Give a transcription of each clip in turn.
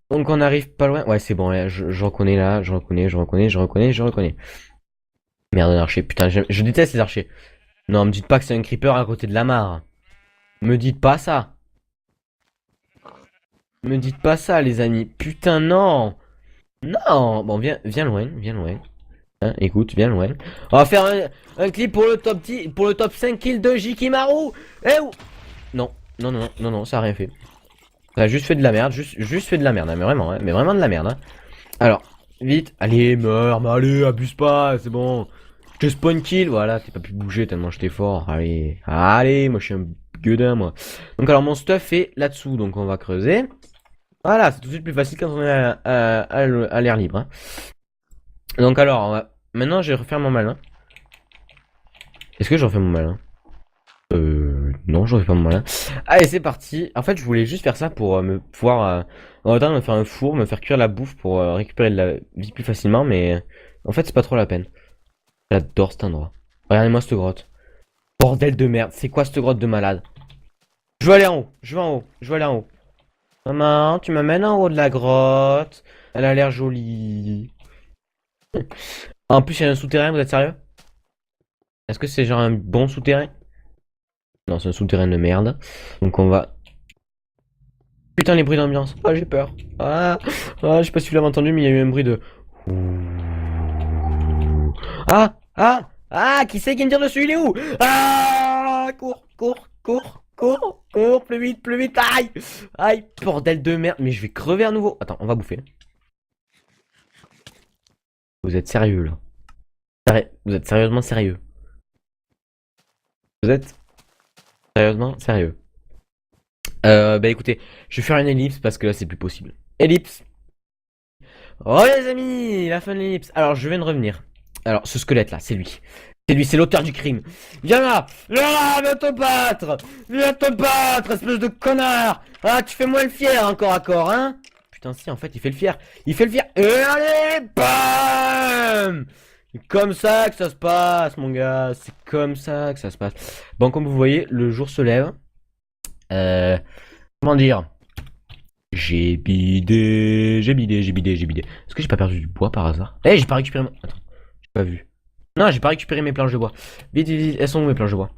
Donc on arrive pas loin. Ouais, c'est bon, là, je reconnais là, je reconnais. Merde, un archer, putain, je déteste les archers. Non, me dites pas que c'est un creeper à côté de la mare. Me dites pas ça. Me dites pas ça, les amis. Putain, non. Non. Bon, viens loin, viens loin. Hein, écoute, viens loin. On va faire un clip pour le top 10, pour le top 5 kills de Jikimaru. Eh où? Non, non, ça a rien fait. Ça a juste fait de la merde, juste fait de la merde, hein, mais vraiment de la merde. Hein. Alors, vite, allez, meurs, mais allez, abuse pas, c'est bon. Je te spawn kill, voilà, t'es pas pu bouger tellement j'étais fort. Allez, allez, moi je suis un gueudin, moi. Donc alors mon stuff est là-dessous, donc on va creuser. Voilà, c'est tout de suite plus facile quand on est à l'air libre. Hein. Donc alors, maintenant je vais refaire mon malin. Est-ce que je refais mon malin? Non, je refais pas mon malin. Allez, c'est parti. En fait, je voulais juste faire ça pour me pouvoir, en même temps, me faire un four, me faire cuire la bouffe pour récupérer de la vie plus facilement, mais en fait, c'est pas trop la peine. J'adore cet endroit. Regardez-moi cette grotte. Bordel de merde, c'est quoi cette grotte de malade? Je veux aller en haut, je veux en haut, je veux aller en haut. Maman, tu m'amènes en haut de la grotte. Elle a l'air jolie. En plus, il y a un souterrain, vous êtes sérieux? Est-ce que c'est genre un bon souterrain? Non, c'est un souterrain de merde. Donc on va... Putain, les bruits d'ambiance. Ah, j'ai peur. Je sais pas si vous l'avez entendu, mais il y a eu un bruit de... Qui c'est qui me tire dessus? Il est où? Cours, plus vite, aïe, bordel de merde, mais je vais crever à nouveau. Attends, on va bouffer. Vous êtes sérieux, là? Vous êtes sérieusement sérieux? Vous êtes sérieusement sérieux? Bah écoutez, je vais faire une ellipse parce que là, c'est plus possible. Ellipse. Oh les amis, la fin de l'ellipse. Alors, je viens de revenir. Alors, ce squelette là, c'est lui. C'est lui, c'est l'auteur du crime. Viens là, viens te battre, espèce de connard. Ah, tu fais moins le fier encore à corps, hein? Putain, si, en fait, il fait le fier. Il fait le fier. Et allez, bam! C'est comme ça que ça se passe, mon gars. C'est comme ça que ça se passe. Bon, comme vous voyez, le jour se lève. Comment dire? J'ai bidé. Est-ce que j'ai pas perdu du bois par hasard? Eh, j'ai pas récupéré mon... Attends, j'ai pas vu. Non, j'ai pas récupéré mes planches de bois. Vite, elles sont où mes planches de bois?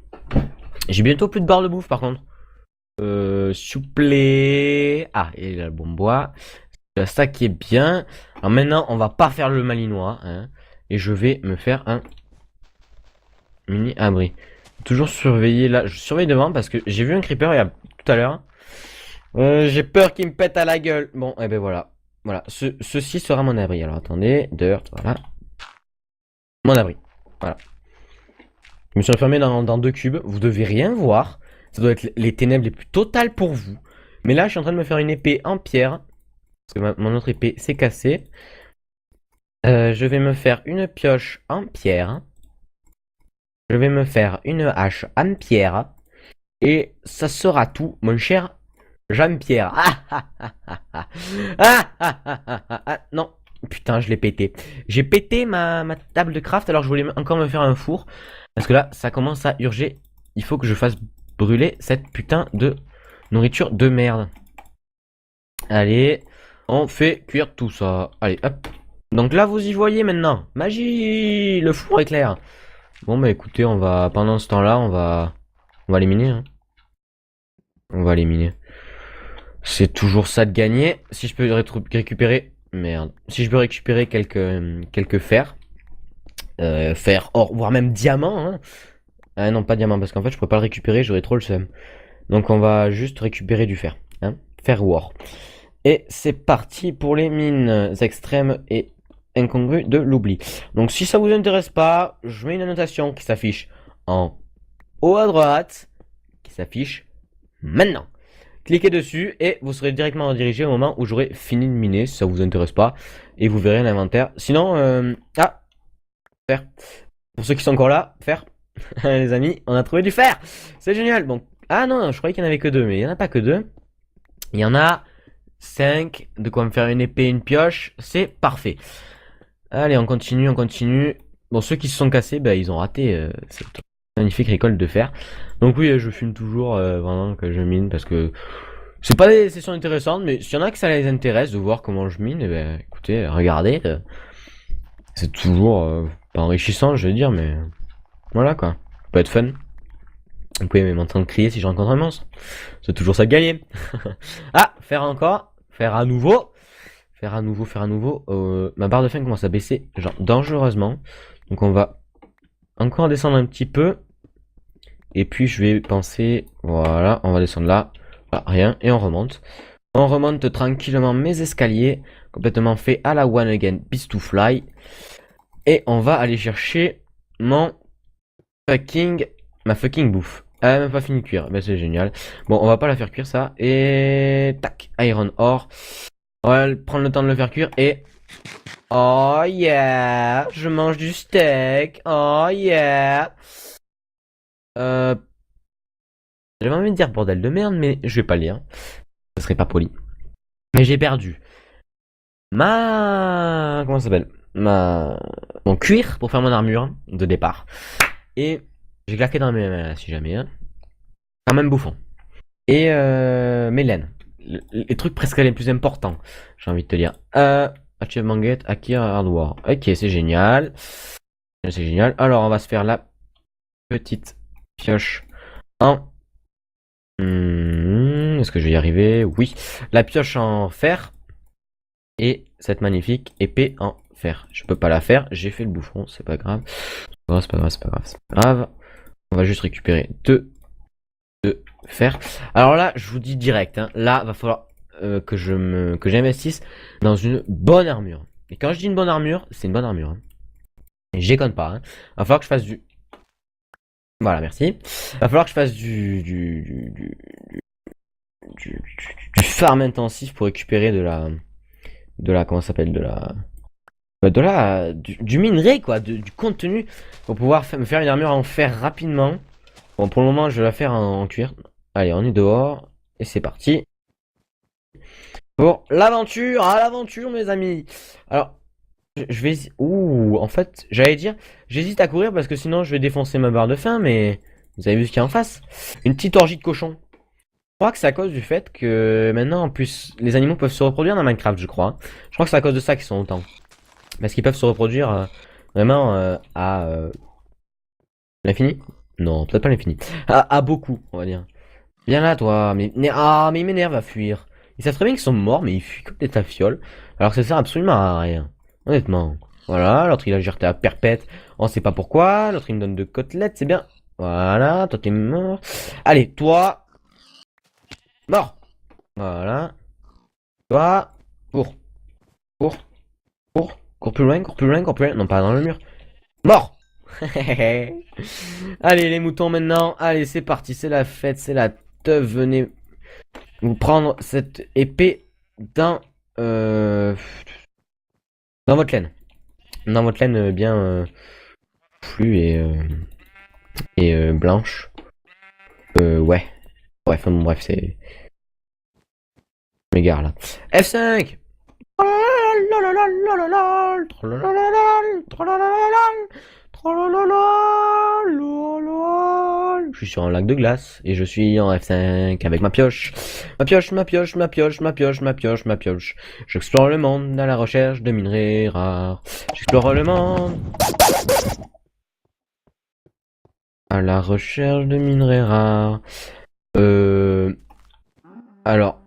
J'ai bientôt plus de barres de bouffe par contre. S'il vous plaît. Ah, et là le bon bois. C'est ça qui est bien. Alors maintenant, on va pas faire le malinois. Hein, et je vais me faire un mini abri. Toujours surveiller là. Je surveille devant parce que j'ai vu un creeper il y a tout à l'heure. J'ai peur qu'il me pète à la gueule. Bon, et ben voilà. Voilà, ceci sera mon abri. Alors attendez, dirt, voilà. Mon abri. Voilà. Je me suis enfermé dans deux cubes. Vous devez rien voir. Ça doit être les ténèbres les plus totales pour vous. Mais là, je suis en train de me faire une épée en pierre. Parce que mon autre épée s'est cassée. Je vais me faire une pioche en pierre. Je vais me faire une hache en pierre. Et ça sera tout, mon cher Jean-Pierre. Non. Putain, je l'ai pété. J'ai pété ma table de craft alors je voulais encore me faire un four. Parce que là, ça commence à urger. Il faut que je fasse brûler cette putain de nourriture de merde. Allez, on fait cuire tout ça. Allez, hop. Donc là, vous y voyez maintenant. Magie! Le four est clair. Bon, bah écoutez, on va... Pendant ce temps-là, on va l'éliminer. Hein. On va l'éliminer. C'est toujours ça de gagner. Si je peux récupérer... Merde. Si je peux récupérer quelques fers. Fer, or, voire même diamant. Hein. Ah non, pas diamant, parce qu'en fait, je pourrais pas le récupérer, j'aurais trop le seum. Donc on va juste récupérer du fer. Hein. Fer ou or. Et c'est parti pour les mines extrêmes et incongrues de l'oubli. Donc si ça vous intéresse pas, je mets une annotation qui s'affiche en haut à droite. Qui s'affiche maintenant. Cliquez dessus et vous serez directement redirigé au moment où j'aurai fini de miner si ça vous intéresse pas. Et vous verrez l'inventaire. Sinon, fer. Pour ceux qui sont encore là, fer. Les amis, on a trouvé du fer. C'est génial. Bon, ah non, je croyais qu'il n'y en avait que deux, mais il n'y en a pas que deux. Il y en a 5. De quoi me faire une épée et une pioche. C'est parfait. Allez, on continue. Bon, ceux qui se sont cassés, bah, ils ont raté cette magnifique récolte de fer. Donc oui, je fume toujours vraiment que je mine parce que C'est pas des sessions intéressantes, mais s'il y en a que ça les intéresse de voir comment je mine, eh ben, écoutez, regardez. C'est toujours pas enrichissant, je veux dire, mais voilà quoi. Ça peut être fun. Vous pouvez même m'entendre crier si je rencontre un monstre. C'est toujours ça de gagner. Ah, faire encore, faire à nouveau, faire à nouveau, faire à nouveau. Ma barre de faim commence à baisser, genre dangereusement. Donc on va encore descendre un petit peu. Et puis je vais penser, voilà, on va descendre là. Ah, rien, et on remonte. On remonte tranquillement mes escaliers, complètement fait à la one again, beast to fly. Et on va aller chercher mon ma fucking bouffe. Elle a même pas fini de cuire, ben c'est génial. Bon, on va pas la faire cuire ça. Et tac, iron ore. On va prendre le temps de le faire cuire et... Oh yeah, je mange du steak. Oh yeah. Euh... J'avais envie de dire bordel de merde, mais je vais pas le lire. Ce serait pas poli. Mais j'ai perdu comment ça s'appelle, mon cuir pour faire mon armure de départ. Et j'ai claqué dans mes mains si jamais. Hein. Quand même bouffon. Et mes laines. Les trucs presque les plus importants, j'ai envie de te dire. Achievement Get, Acquire Hardware. Ok, c'est génial. C'est génial. Alors, on va se faire la petite pioche en... Est-ce que je vais y arriver? Oui. La pioche en fer. Et cette magnifique épée en fer. Je peux pas la faire, j'ai fait le bouffon, c'est pas grave. C'est pas grave, c'est pas grave, c'est pas grave. On va juste récupérer deux fer. Alors là, je vous dis direct, hein, là, va falloir que j'investisse dans une bonne armure. Et quand je dis une bonne armure, c'est une bonne armure. Hein. Et j'y déconne pas. Hein. Va falloir que je fasse du... Voilà, merci. Va falloir que je fasse du farm intensif pour récupérer comment ça s'appelle, du minerai quoi, du contenu pour pouvoir me faire une armure en fer rapidement. Bon, pour le moment, je vais la faire en cuir. Allez, on est dehors et c'est parti pour l'aventure, à l'aventure, mes amis. Alors, je vais, en fait, j'allais dire, j'hésite à courir parce que sinon, je vais défoncer ma barre de faim, mais vous avez vu ce qu'il y a en face? Une petite orgie de cochons. Je crois que c'est à cause du fait que maintenant, en plus, les animaux peuvent se reproduire dans Minecraft, je crois. Je crois que c'est à cause de ça qu'ils sont autant. Parce qu'ils peuvent se reproduire vraiment à l'infini. Non, peut-être pas l'infini. À beaucoup, on va dire. Viens là, toi. Mais il m'énerve à fuir. Ils savent très bien qu'ils sont morts, mais ils fuient comme des tafioles. Alors que ça sert absolument à rien. Honnêtement. Voilà, l'autre il a jeté à perpète. On sait pas pourquoi. L'autre il me donne deux côtelettes, c'est bien. Voilà, toi t'es mort. Allez, toi. Mort. Voilà. Toi. Cours. Cours. Cours. Cours plus loin, cours plus loin, cours plus loin. Non, pas dans le mur. Mort. Allez, les moutons maintenant. Allez, c'est parti. C'est la fête, c'est la teuf. Venez vous prendre cette épée dans, dans votre laine. Dans votre laine bien flue et blanche. Ouais. Bref, bon, bref, c'est... Je m'égare là. F5. Je suis sur un lac de glace et je suis en F5 avec ma pioche. Ma pioche, ma pioche, ma pioche, ma pioche, ma pioche, ma pioche. J'explore le monde à la recherche de minerais rares. J'explore le monde à la recherche de minerais rares. Alors,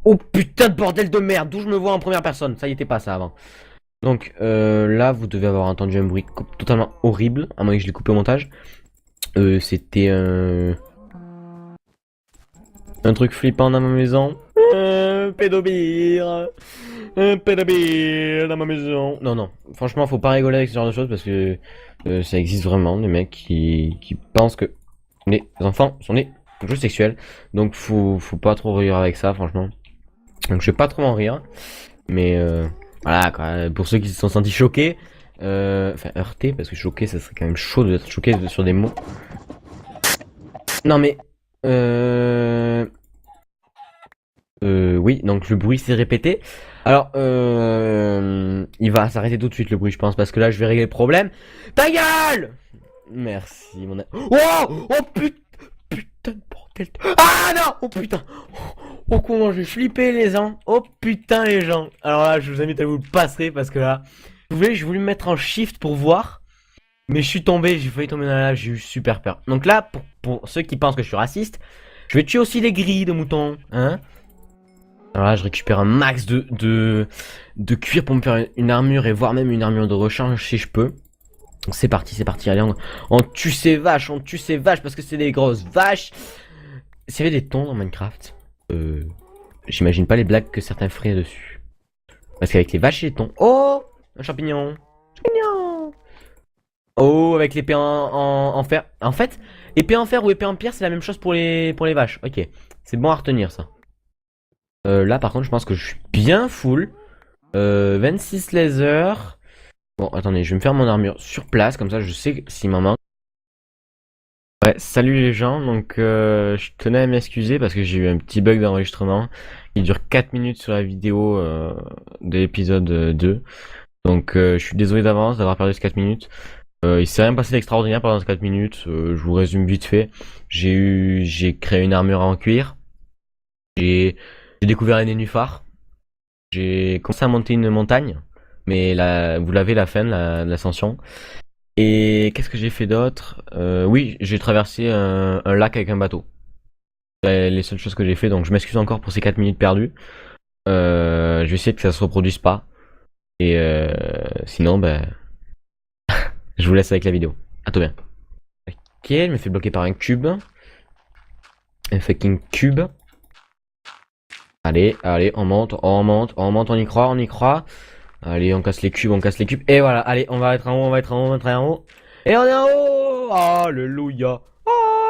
oh putain de bordel de merde, d'où je me vois en première personne. Ça y était pas ça avant. Donc là, vous devez avoir entendu un bruit totalement horrible, à moins que je l'ai coupé au montage. C'était un truc flippant dans ma maison. Pédobire. Un pédobire dans ma maison. Non, non. Franchement, faut pas rigoler avec ce genre de choses parce que ça existe vraiment, des mecs qui pensent que les enfants sont des jeux sexuels. Donc faut pas trop rire avec ça, franchement. Donc je vais pas trop en rire. Mais voilà quoi. Pour ceux qui se sont sentis choqués. Enfin heurtés, parce que choqué, ça serait quand même chaud d'être choqué sur des mots. Non mais... oui, donc le bruit s'est répété. Alors, il va s'arrêter tout de suite le bruit, je pense, parce que là, je vais régler le problème. Ta gueule! Merci, mon... Oh! Oh putain! Putain de bordel! Ah non! Oh putain! Oh comment j'ai flippé les gens. Oh putain les gens. Alors là je vous invite à vous le passer parce que là, vous voulez, j'ai voulu me mettre en shift pour voir. Mais je suis tombé, j'ai failli tomber dans la lave, j'ai eu super peur. Donc là, pour ceux qui pensent que je suis raciste, je vais tuer aussi les grilles de moutons, hein. Alors là, je récupère un max de cuir pour me faire une armure et voire même une armure de rechange si je peux. Donc c'est parti, allez, on tue ces vaches, parce que c'est des grosses vaches. S'il y avait des thons dans Minecraft, j'imagine pas les blagues que certains feraient dessus. Parce qu'avec les vaches et les thons, oh, un champignon, champignon. Oh, avec l'épée en fer. En fait, épée en fer ou épée en pierre, c'est la même chose pour les vaches. Ok, c'est bon à retenir ça. Là, par contre, je pense que je suis bien full. 26 laser. Bon, attendez, je vais me faire mon armure sur place, comme ça je sais s'il m'en manque. Ouais, salut les gens, donc je tenais à m'excuser parce que j'ai eu un petit bug d'enregistrement. Il dure 4 minutes sur la vidéo de l'épisode 2. Donc je suis désolé d'avance d'avoir perdu ces 4 minutes. Il s'est rien passé d'extraordinaire pendant ces 4 minutes. Je vous résume vite fait. J'ai créé une armure en cuir. J'ai découvert les nénuphars. J'ai commencé à monter une montagne. Mais là, vous l'avez la fin, l'ascension. Et qu'est-ce que j'ai fait d'autre? Oui, j'ai traversé un lac avec un bateau. C'est les seules choses que j'ai fait. Donc je m'excuse encore pour ces 4 minutes perdues. Je vais essayer que ça se reproduise pas. Et sinon, ben, je vous laisse avec la vidéo. À tout bien. Ok, elle me fait bloquer par un cube. Un fucking cube. Allez, on monte, on y croit, Allez, on casse les cubes, Et voilà, allez, on va être en haut, on va être en haut. Et on est en haut. Alléluia.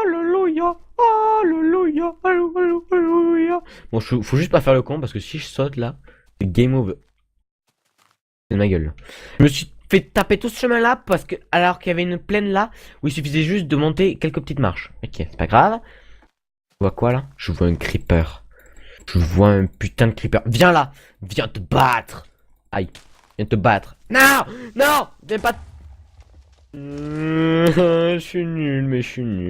Alléluia. Alléluia. Alléluia. Bon, faut juste pas faire le con parce que si je saute là, c'est game over. C'est ma gueule. Je me suis fait taper tout ce chemin là parce que alors qu'il y avait une plaine là où il suffisait juste de monter quelques petites marches. Ok, c'est pas grave. Je vois quoi là? Je vois un creeper. Je vois un putain de creeper. Viens là. Viens te battre. Aïe. Viens te battre. Non. Non. Viens pas. Je suis nul.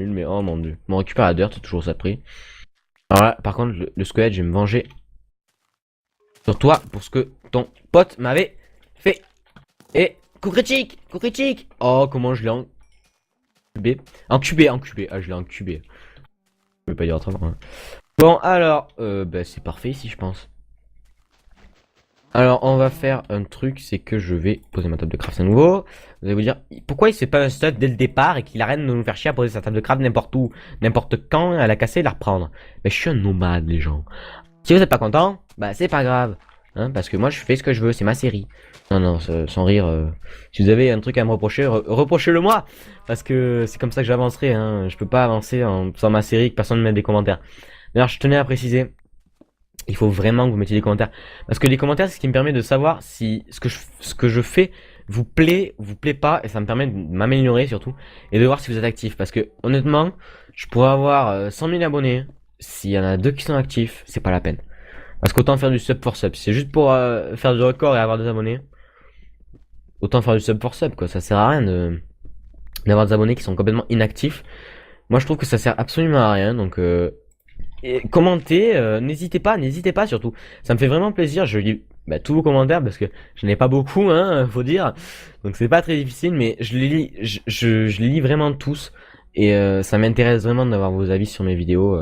Mais oh mon dieu. Bon, on récupère la dirt, toujours ça de prix. Alors là, par contre, le squelette, je vais me venger sur toi pour ce que ton pote m'avait fait. Et coup critique. Coup critique. Oh, comment je l'ai encubé. Encubé. Ah, je l'ai encubé. Je vais pas dire autrement. Hein. Bon, alors, bah, c'est parfait ici, je pense. Alors, on va faire un truc, c'est que je vais poser ma table de craft à nouveau. Vous allez vous dire, pourquoi il se fait pas un stud dès le départ et qu'il arrête de nous faire chier à poser sa table de craft n'importe où, n'importe quand, à la casser et la reprendre. Mais je suis un nomade, les gens. Si vous êtes pas content, bah c'est pas grave. Hein, parce que moi, je fais ce que je veux, c'est ma série. Non, sans rire. Si vous avez un truc à me reprocher, reprochez-le moi. Parce que c'est comme ça que j'avancerai. Hein. Je peux pas avancer sans ma série, que personne ne mette des commentaires. D'ailleurs, je tenais à préciser, il faut vraiment que vous mettiez des commentaires. Parce que les commentaires, c'est ce qui me permet de savoir si ce que je fais vous plaît pas. Et ça me permet de m'améliorer surtout. Et de voir si vous êtes actif. Parce que honnêtement, je pourrais avoir 100 000 abonnés. S'il y en a 2 qui sont actifs, c'est pas la peine. Parce qu'autant faire du sub for sub. C'est juste pour faire du record et avoir des abonnés. Autant faire du sub for sub, quoi. Ça sert à rien d'avoir des abonnés qui sont complètement inactifs. Moi, je trouve que ça sert absolument à rien. Donc, et commentez, n'hésitez pas surtout. Ça me fait vraiment plaisir. Je lis tous vos commentaires parce que je n'ai pas beaucoup, hein, faut dire. Donc c'est pas très difficile, mais je les lis, je les lis vraiment tous. Et ça m'intéresse vraiment d'avoir vos avis sur mes vidéos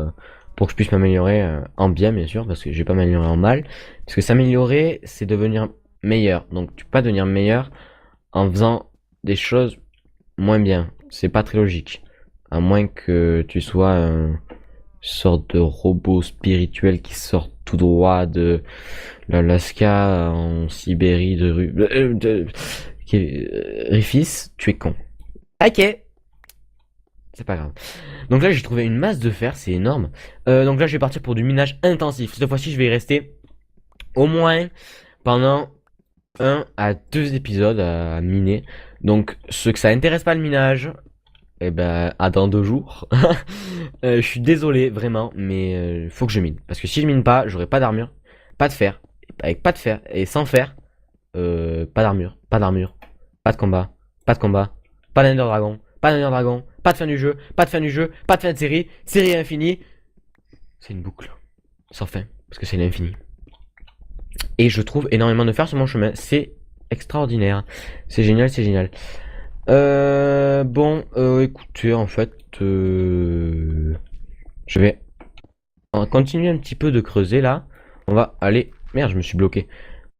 pour que je puisse m'améliorer en bien sûr, parce que je vais pas m'améliorer en mal. Parce que s'améliorer, c'est devenir meilleur. Donc tu peux pas devenir meilleur en faisant des choses moins bien. C'est pas très logique. À moins que tu sois un sorte de robot spirituel qui sort tout droit de l'Alaska en Sibérie Rifis, tu es con. Ok. C'est pas grave. Donc là j'ai trouvé une masse de fer, c'est énorme. Donc là je vais partir pour du minage intensif. Cette fois-ci je vais y rester au moins pendant 1 à 2 épisodes à miner. Donc ceux que ça intéresse pas le minage, eh ben, à dans 2 jours. Je suis désolé, vraiment, mais faut que je mine. Parce que si je mine pas, j'aurai pas d'armure, pas de fer. Avec pas de fer et sans fer, pas d'armure, pas de combat, pas d'Ender Dragon, pas de fin du jeu, pas de fin de série, série infinie. C'est une boucle. sans fin, parce que c'est l'infini. Et je trouve énormément de fer sur mon chemin. C'est extraordinaire. C'est génial, c'est génial. Bon, écoutez, en fait, je vais continuer un petit peu de creuser là. On va aller... Merde, je me suis bloqué.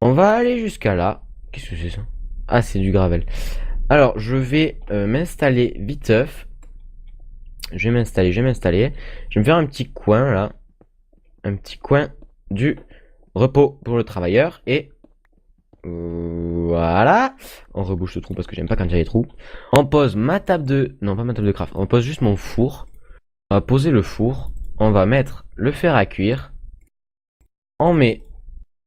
On va aller jusqu'à là. Qu'est-ce que c'est ça? Ah, c'est du gravel. Alors, je vais m'installer viteuf. Je vais m'installer. Je vais me faire un petit coin là. Un petit coin du repos pour le travailleur. Et voilà. On rebouche le trou parce que j'aime pas quand il y a des trous. On pose ma table de... Non, pas ma table de craft. On pose juste mon four. On va poser le four. On va mettre le fer à cuire. On met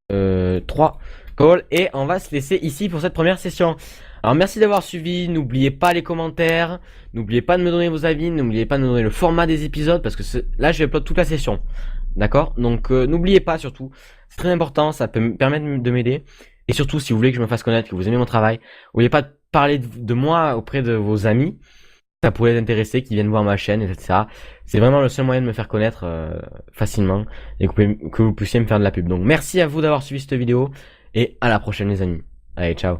3 calls et on va se laisser ici pour cette première session. Alors merci d'avoir suivi, n'oubliez pas les commentaires, n'oubliez pas de me donner vos avis, n'oubliez pas de me donner le format des épisodes parce que là je vais upload toute la session. D'accord? Donc n'oubliez pas surtout, c'est très important, ça peut me permettre de m'aider. Et surtout si vous voulez que je me fasse connaître, que vous aimez mon travail, n'oubliez pas de parler de moi auprès de vos amis. Ça pourrait les intéresser, qui viennent voir ma chaîne, etc. C'est vraiment le seul moyen de me faire connaître facilement et que vous puissiez me faire de la pub. Donc merci à vous d'avoir suivi cette vidéo et à la prochaine les amis. Allez, ciao.